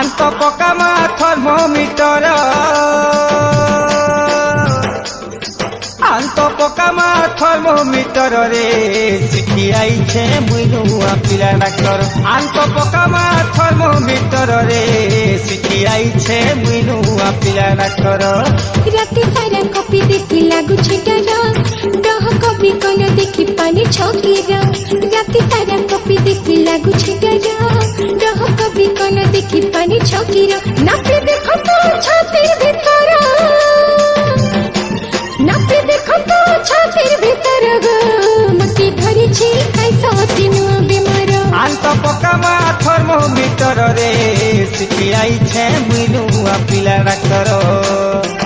आंत पकामा थर्मोमीटर आंत पकामा थर्मोमीटर रे शिखी आईछे मुई नुआ पिला डाक्टर आंत पकामा थर्मोमीटर रे शिखी आईछे मुई नुआ पिला डाक्टर राति सारा कॉपी देखी लागू डर डह कॉपी कन देखी पानी छकीर राति सारा कॉपी देखी लागू डर डह कॉपी कन देखी पानी छकीर नापे देखो तो छातीर भीतर नापे देखो तो छातीर भीतर मती धरी छी कैसा दिनु बीमार आंत पकामा थर्मोमीटर रे शिखी आईछे मुई नुआ पिला डाक्टर।